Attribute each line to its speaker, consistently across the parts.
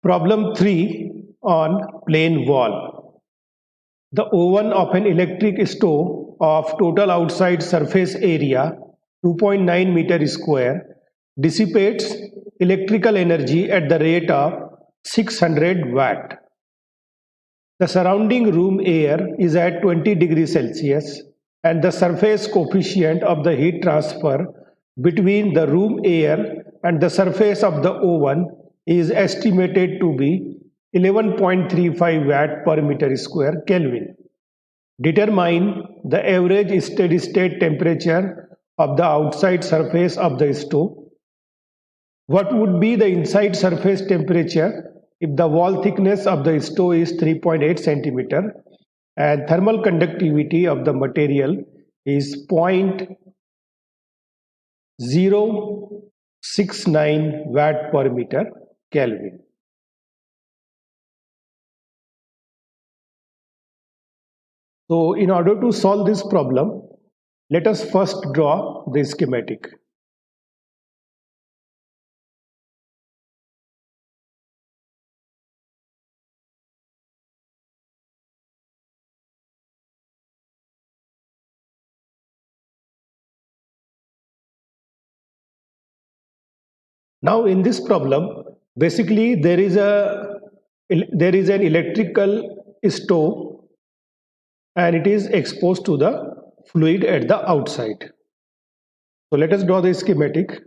Speaker 1: Problem 3 on plain wall. The oven of an electric stove of total outside surface area 2.9 meter square dissipates electrical energy at the rate of 600 watt. The surrounding room air is at 20 degrees Celsius and the surface coefficient of the heat transfer between the room air and the surface of the oven is estimated to be 11.35 watt per meter square Kelvin. Determine the average steady state temperature of the outside surface of the stove. What would be the inside surface temperature if the wall thickness of the stove is 3.8 centimeter and thermal conductivity of the material is 0.069 watt per meter Kelvin. So in order to solve this problem, let us first draw the schematic. Now in this problem, basically there is an electrical stove and it is exposed to the fluid at the outside. So let us draw the schematic.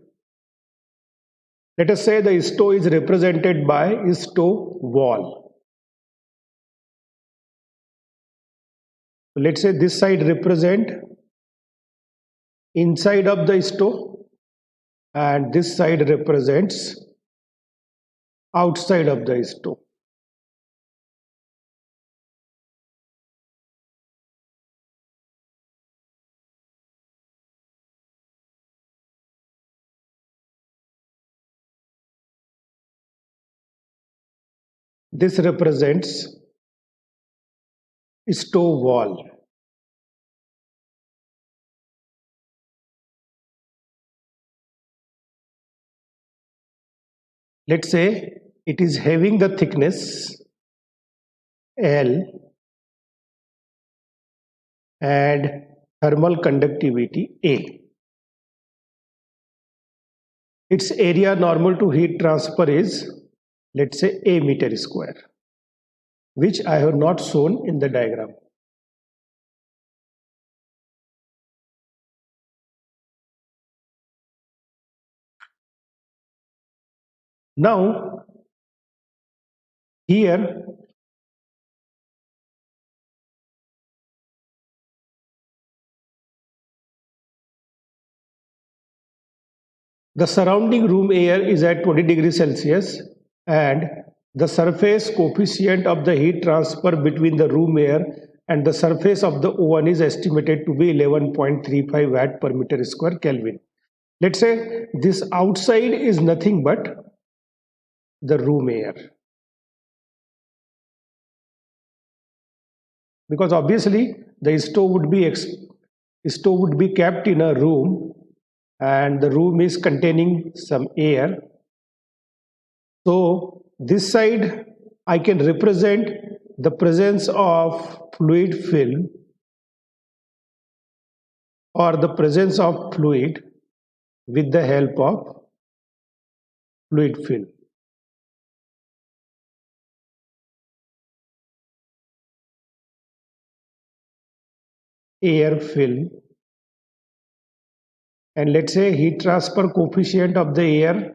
Speaker 1: Let us say the stove is represented by stove wall. Let's say this side represent inside of the stove and this side represents outside of the stove. This represents stove wall. Let's say it is having the thickness L and thermal conductivity A. Its area normal to heat transfer is, let's say, A meter square, which I have not shown in the diagram. Now, here the surrounding room air is at 20 degrees Celsius and the surface coefficient of the heat transfer between the room air and the surface of the oven is estimated to be 11.35 watt per meter square Kelvin. Let's say this outside is nothing but the room air, because obviously the stove would be kept in a room and the room is containing some air. So this side I can represent the presence of fluid film or the presence of fluid with the help of fluid film. Air film, and let's say heat transfer coefficient of the air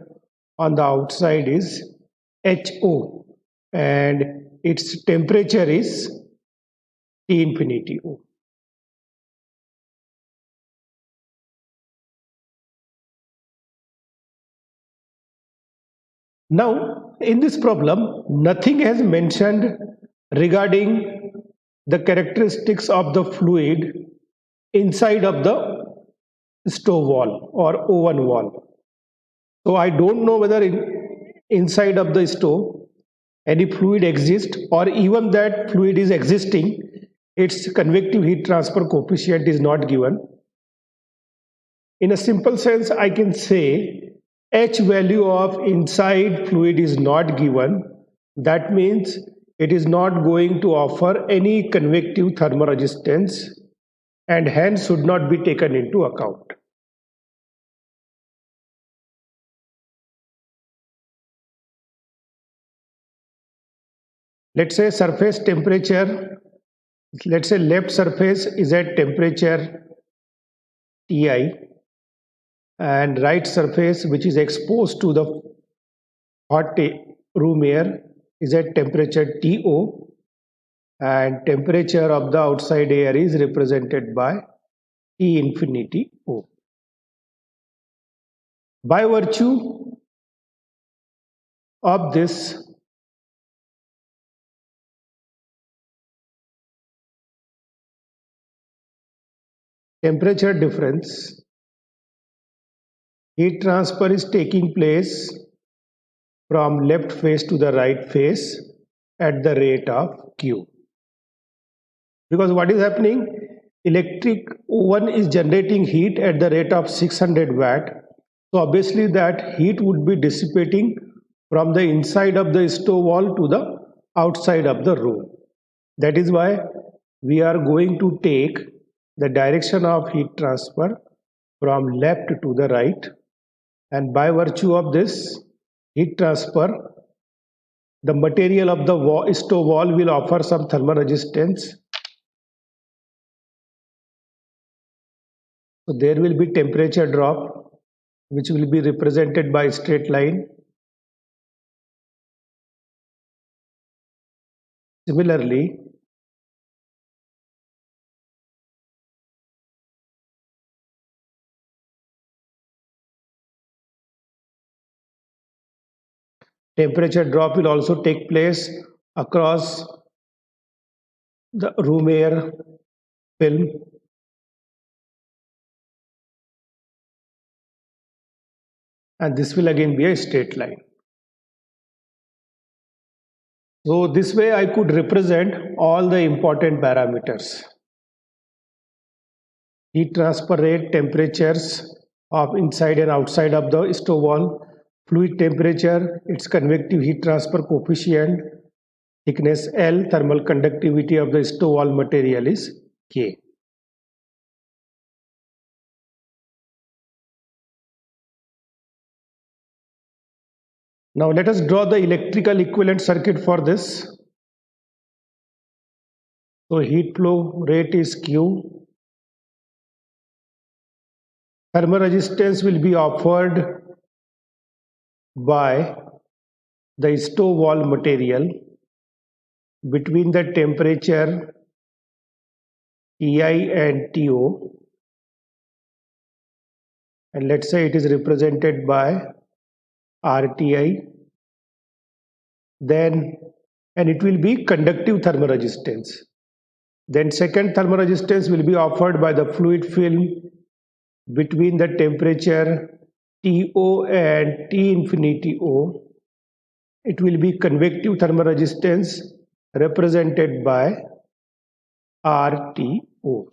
Speaker 1: on the outside is HO and its temperature is T infinity O. Now in this problem nothing has mentioned regarding the characteristics of the fluid inside of the stove wall or oven wall. So I don't know whether inside of the stove any fluid exists, or even that fluid is existing, its convective heat transfer coefficient is not given. In a simple sense, I can say H value of inside fluid is not given, That means it is not going to offer any convective thermal resistance and hence should not be taken into account. Let's say surface temperature, let's say left surface is at temperature Ti and right surface which is exposed to the hot room air is at temperature To and temperature of the outside air is represented by T infinity O. By virtue of this temperature difference, heat transfer is taking place from left face to the right face at the rate of Q. Because what is happening? Electric oven is generating heat at the rate of 600 watt. So obviously that heat would be dissipating from the inside of the stove wall to the outside of the room. That is why we are going to take the direction of heat transfer from left to the right, and by virtue of this heat transfer, the material of the stove wall will offer some thermal resistance. So there will be temperature drop which will be represented by straight line. Similarly, temperature drop will also take place across the room air film, and this will again be a straight line. So this way I could represent all the important parameters: heat transfer rate, temperatures of inside and outside of the stove wall, fluid temperature, its convective heat transfer coefficient, thickness L, thermal conductivity of the stove wall material is K. Now let us draw the electrical equivalent circuit for this. So heat flow rate is Q. Thermal resistance will be offered by the stove wall material between the temperature Ti and To, and let's say it is represented by RTI, then and it will be conductive thermal resistance. Then second thermal resistance will be offered by the fluid film between the temperature To and T infinity O. It will be convective thermal resistance represented by RTO.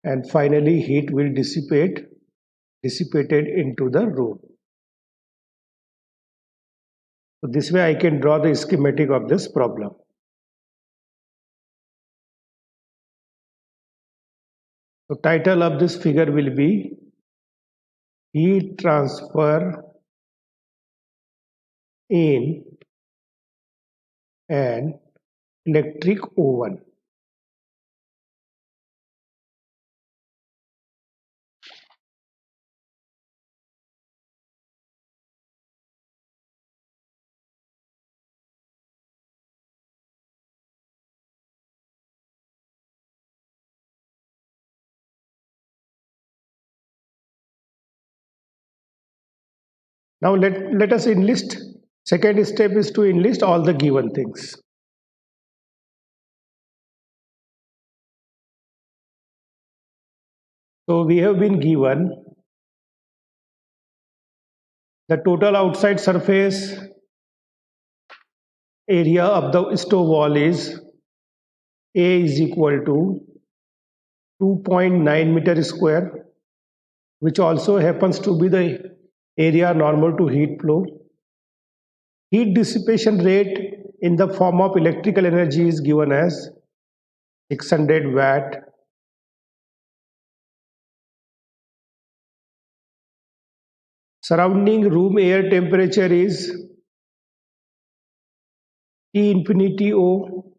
Speaker 1: And finally heat will dissipated into the room. So this way I can draw the schematic of this problem. So title of this figure will be heat transfer in an electric oven. Now let us enlist. Second step is to enlist all the given things. So we have been given the total outside surface area of the stove wall is A is equal to 2.9 meter square, which also happens to be the area normal to heat flow. Heat dissipation rate in the form of electrical energy is given as 600 watt. Surrounding room air temperature is T infinity O,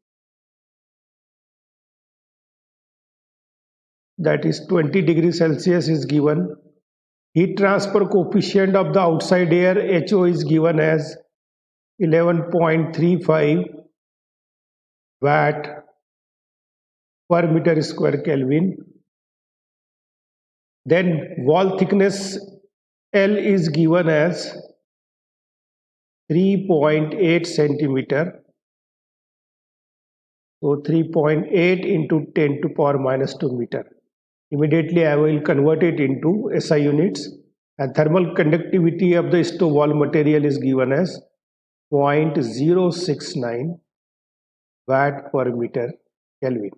Speaker 1: that is 20 degrees Celsius is given. Heat transfer coefficient of the outside air HO is given as 11.35 watt per meter square Kelvin. Then wall thickness L is given as 3.8 centimeter. So 3.8 into 10 to power minus 2 meter. Immediately I will convert it into SI units, and thermal conductivity of the stove wall material is given as 0.069 watt per meter Kelvin.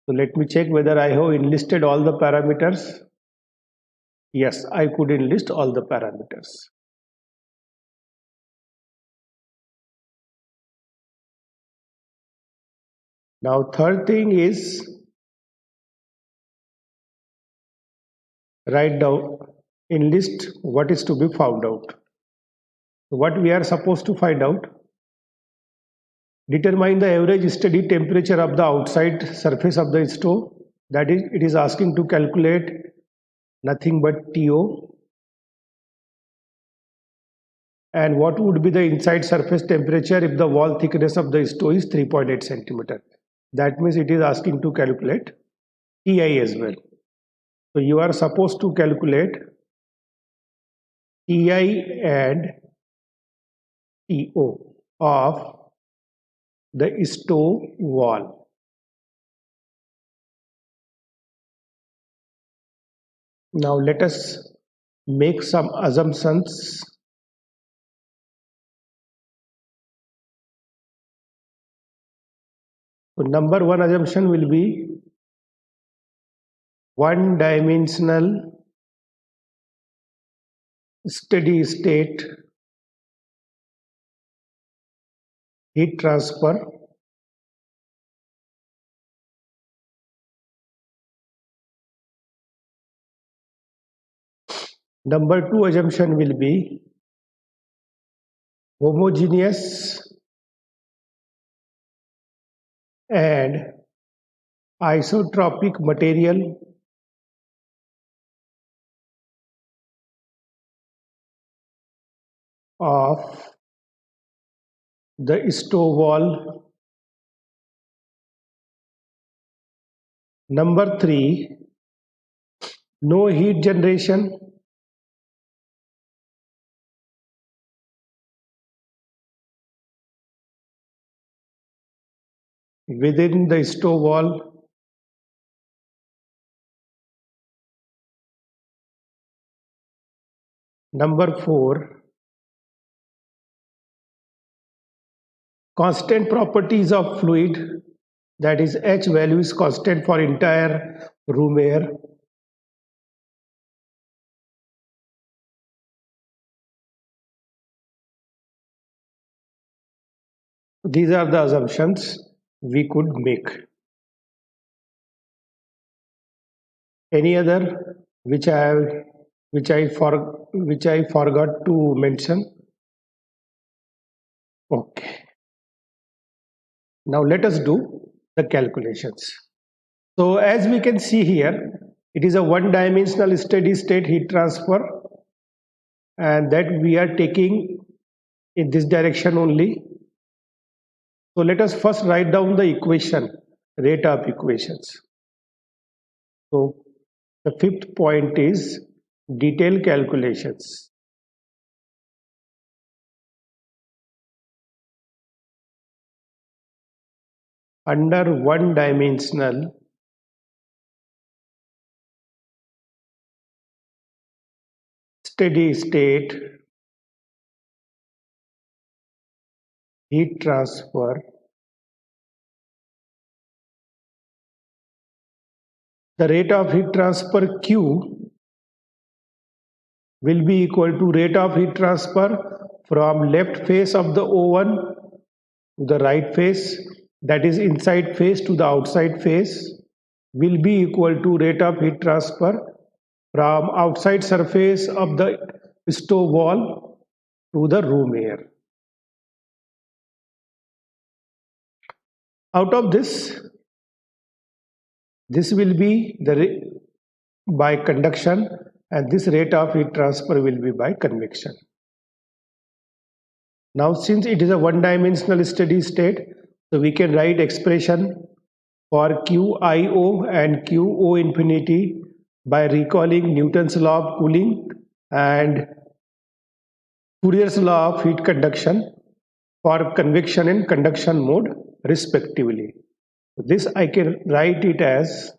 Speaker 1: So let me check whether I have enlisted all the parameters. Yes, I could enlist all the parameters. Now third thing is write down, enlist what is to be found out. So what we are supposed to find out? Determine the average steady temperature of the outside surface of the stove. That is, it is asking to calculate nothing but TO. And what would be the inside surface temperature if the wall thickness of the stove is 3.8 centimeter? That means it is asking to calculate TI as well. So you are supposed to calculate TI and TO of the stove wall. Now let us make some assumptions. So number one assumption will be one-dimensional steady state heat transfer Number two assumption will be homogeneous and isotropic material of the stove wall. Number three, no heat generation within the stove wall. Number four, constant properties of fluid, that is H value is constant for entire room air. These are the assumptions we could make. Any other which I forgot to mention? Okay. Now let us do the calculations. So as we can see here, it is a one-dimensional steady state heat transfer, and that we are taking in this direction only. So let us first write down the equation, rate of equations. So the fifth point is detailed calculations. Under one-dimensional steady state heat transfer, the rate of heat transfer Q will be equal to rate of heat transfer from left face of the oven to the right face, that is inside face to the outside face, will be equal to rate of heat transfer from outside surface of the stove wall to the room air. Out of this will be the by conduction, and this rate of heat transfer will be by convection. Now, since it is a one-dimensional steady state, so we can write expression for QIO and QO infinity by recalling Newton's law of cooling and Fourier's law of heat conduction for convection and conduction mode respectively. So this I can write it as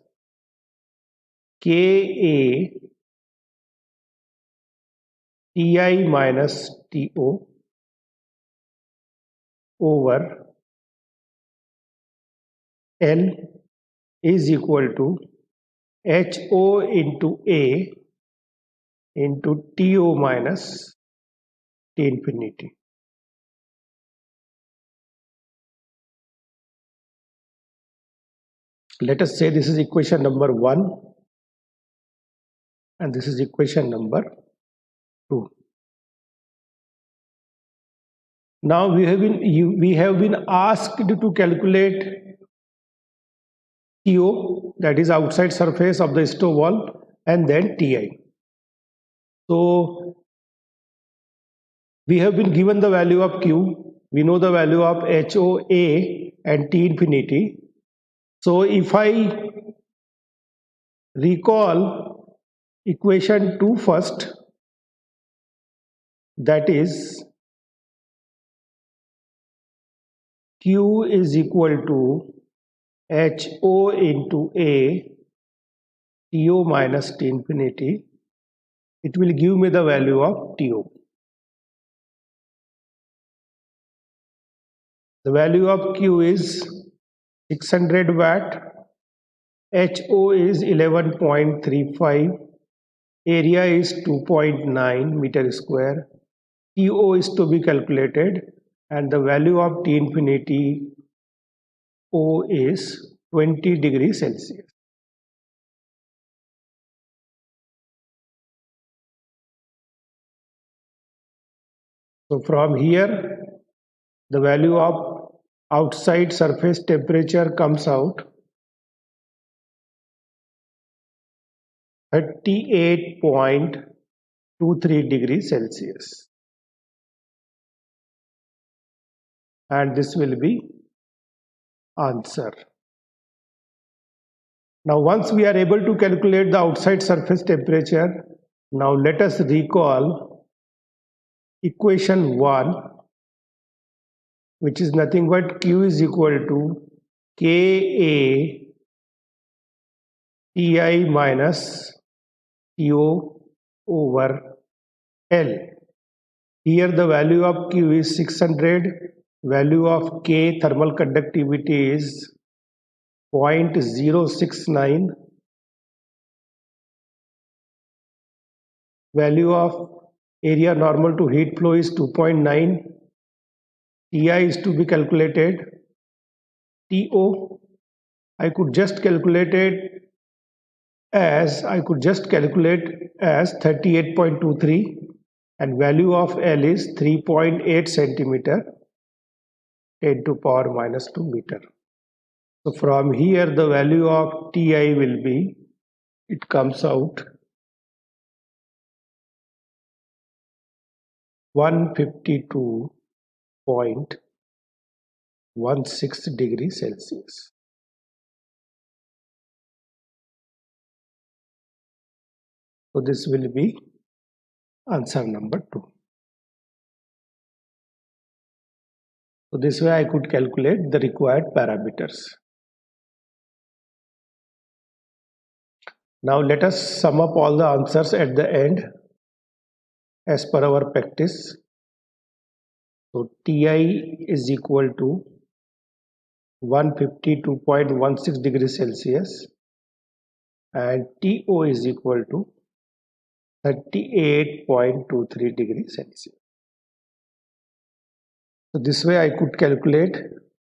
Speaker 1: Ka Ti minus To over L is equal to HO into A into To minus T infinity. Let us say this is equation number 1 and this is equation number 2. Now we have been asked to calculate TO, that is outside surface of the stove wall, and then Ti. So we have been given the value of Q, we know the value of HOA and T infinity. So if I recall equation 2 first, that is Q is equal to HO into A TO minus T infinity, it will give me the value of TO. The value of Q is 600 watt, HO is 11.35, area is 2.9 meter square, TO is to be calculated, and the value of T infinity O is 20 degrees Celsius. So from here, the value of outside surface temperature comes out 38.23 degrees Celsius. And this will be answer. Now once we are able to calculate the outside surface temperature, now let us recall equation 1, which is nothing but Q is equal to Ka Ti minus To over L. Here the value of Q is 600, value of K thermal conductivity is 0.069, value of area normal to heat flow is 2.9, Ti is to be calculated, To I could just calculate as 38.23, and value of L is 3.8 centimeter 10 to power minus 2 meter. So from here the value of Ti will be, it comes out 152.16 degrees Celsius. So this will be answer number 2. So this way I could calculate the required parameters. Now let us sum up all the answers at the end as per our practice. So Ti is equal to 152.16 degrees Celsius and To is equal to 38.23 degrees Celsius. So this way I could calculate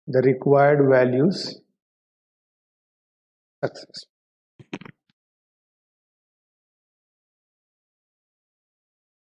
Speaker 1: the required values successfully.